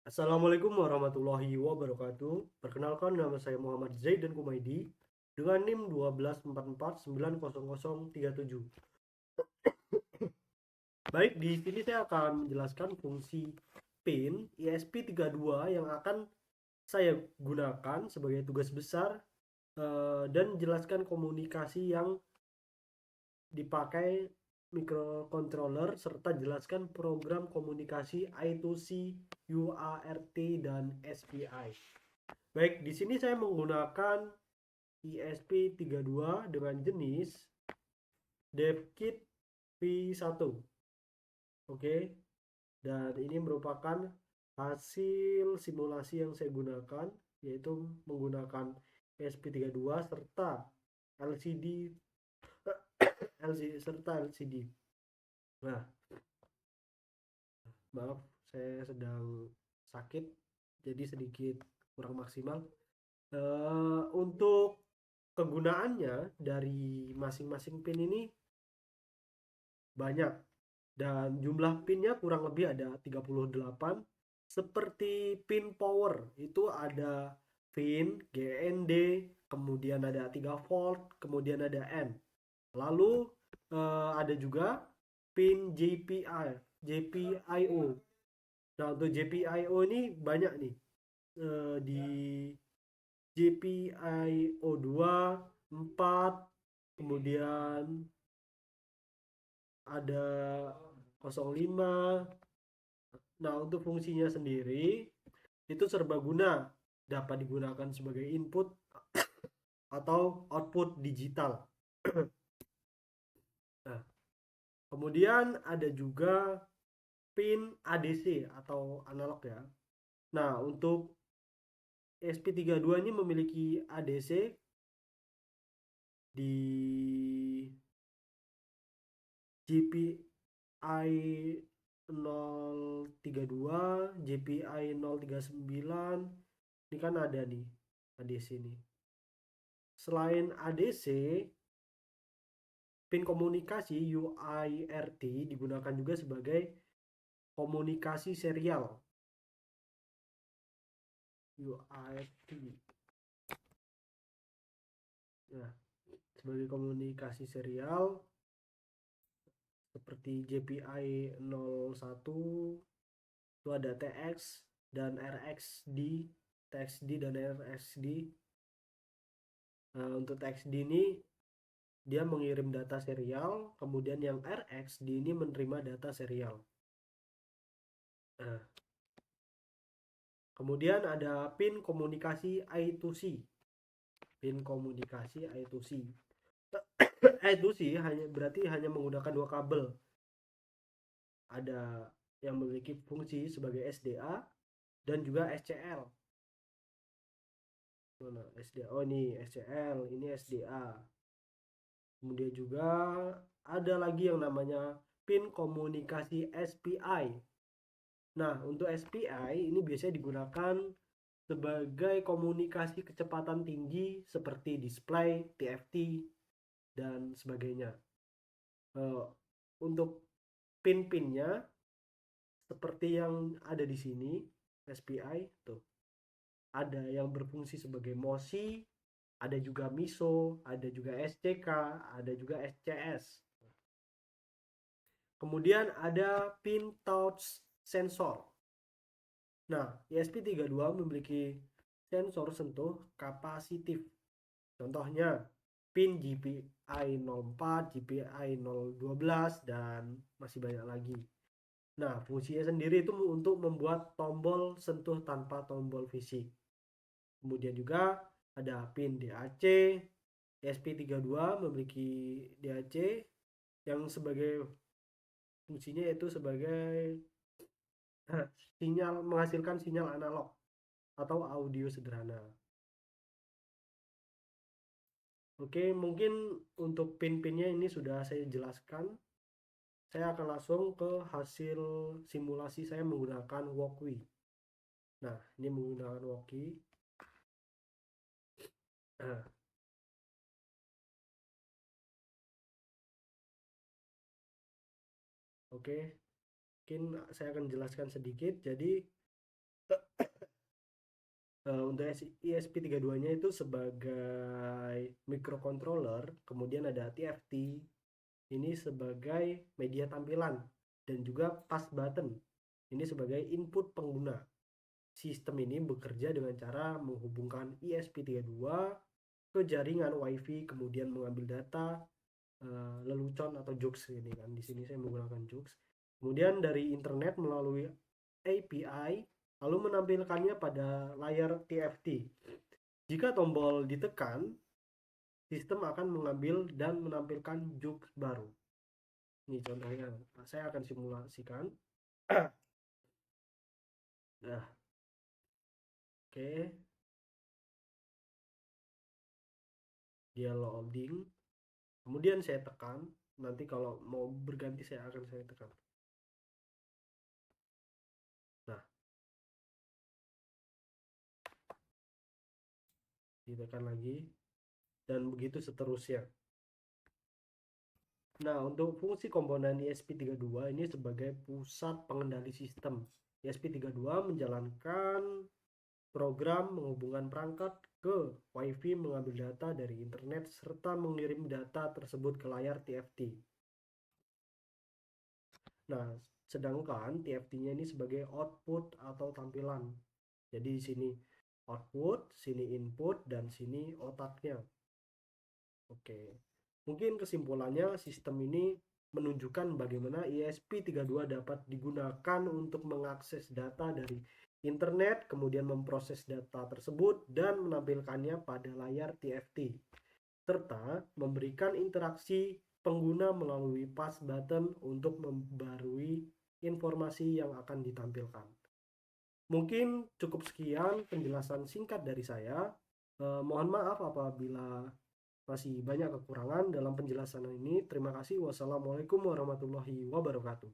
Assalamualaikum warahmatullahi wabarakatuh. Perkenalkan, nama saya Muhammad Zaidan Kumaidi dengan NIM 124490037. Baik, di sini saya akan menjelaskan fungsi PIN ESP32 yang akan saya gunakan sebagai tugas besar, dan jelaskan komunikasi yang dipakai microcontroller serta jelaskan program komunikasi I2C, UART, dan SPI. Baik, di sini saya menggunakan ESP32 dengan jenis DevKit V1. Oke, dan ini merupakan hasil simulasi yang saya gunakan, yaitu menggunakan ESP32 serta LCD LCD. Nah, maaf, saya sedang sakit, jadi sedikit kurang maksimal. Untuk kegunaannya dari masing-masing pin ini banyak, dan jumlah pinnya kurang lebih ada 38. Seperti pin power itu ada pin GND, kemudian ada 3 volt, kemudian ada N. Lalu ada juga pin JPIO. Nah, untuk JPIO ini banyak nih, di JPIO 2, 4, kemudian ada 05. Nah, untuk fungsinya sendiri itu serbaguna, dapat digunakan sebagai input atau output digital. Nah, kemudian ada juga pin ADC atau analog ya. Nah, untuk ESP32 ini memiliki ADC di JPI 032, JPI 039. Ini kan ada nih ADC nih. Selain ADC, pin komunikasi UART digunakan juga sebagai komunikasi serial. UART. Nah, sebagai komunikasi serial seperti JPI 01 itu ada TX dan RXD, TXD dan RXD. Nah, untuk TXD ini dia mengirim data serial, kemudian yang RXD ini menerima data serial. Nah, kemudian ada pin komunikasi I2C. Pin komunikasi I2C. I2C hanya menggunakan dua kabel. Ada yang memiliki fungsi sebagai SDA dan juga SCL. Mana SDA? Oh, ini SCL, ini SDA. Kemudian juga ada lagi yang namanya pin komunikasi SPI. Nah, untuk SPI ini biasanya digunakan sebagai komunikasi kecepatan tinggi seperti display, TFT, dan sebagainya. Untuk pin-pinnya seperti yang ada di sini, SPI tuh. Ada yang berfungsi sebagai MOSI, ada juga MISO, ada juga SCK, ada juga SCS. Kemudian ada pin touch sensor. Nah, ESP32 memiliki sensor sentuh kapasitif. Contohnya pin GPI 04, GPI 012, dan masih banyak lagi. Nah, fungsinya sendiri itu untuk membuat tombol sentuh tanpa tombol fisik. Kemudian juga ada pin DAC. ESP32 memiliki DAC yang sebagai fungsinya yaitu sebagai sinyal, menghasilkan sinyal analog atau audio sederhana. Oke, mungkin untuk pin-pinnya ini sudah saya jelaskan. Saya akan langsung ke hasil simulasi saya menggunakan Walkwie. Nah, ini menggunakan Walkwie. Nah, oke. mungkin saya akan jelaskan sedikit. Jadi untuk ESP32-nya itu sebagai microcontroller, kemudian ada TFT ini sebagai media tampilan, dan juga pass button ini sebagai input pengguna. Sistem ini bekerja dengan cara menghubungkan ESP32 ke jaringan WiFi, kemudian mengambil data lelucon atau jux ini kan. Di sini saya menggunakan jux. Kemudian dari internet melalui API lalu menampilkannya pada layar TFT. Jika tombol ditekan, sistem akan mengambil dan menampilkan jux baru. Ini contohnya, saya akan simulasikan. Nah, oke, dia loading. Kemudian saya tekan. Nanti kalau mau berganti saya tekan. Nah, ditekan lagi dan begitu seterusnya. Nah, untuk fungsi komponen ESP32 ini sebagai pusat pengendali sistem. ESP32 menjalankan program menghubungkan perangkat ke WiFi, mengambil data dari internet, serta mengirim data tersebut ke layar TFT. Nah, sedangkan TFT-nya ini sebagai output atau tampilan. Jadi di sini output, sini input, dan sini otaknya. Oke. Mungkin kesimpulannya, sistem ini menunjukkan bagaimana ESP32 dapat digunakan untuk mengakses data dari internet, kemudian memproses data tersebut dan menampilkannya pada layar TFT, serta memberikan interaksi pengguna melalui pass button untuk membarui informasi yang akan ditampilkan. Mungkin cukup sekian penjelasan singkat dari saya. Mohon maaf apabila masih banyak kekurangan dalam penjelasan ini. Terima kasih. Wassalamualaikum warahmatullahi wabarakatuh.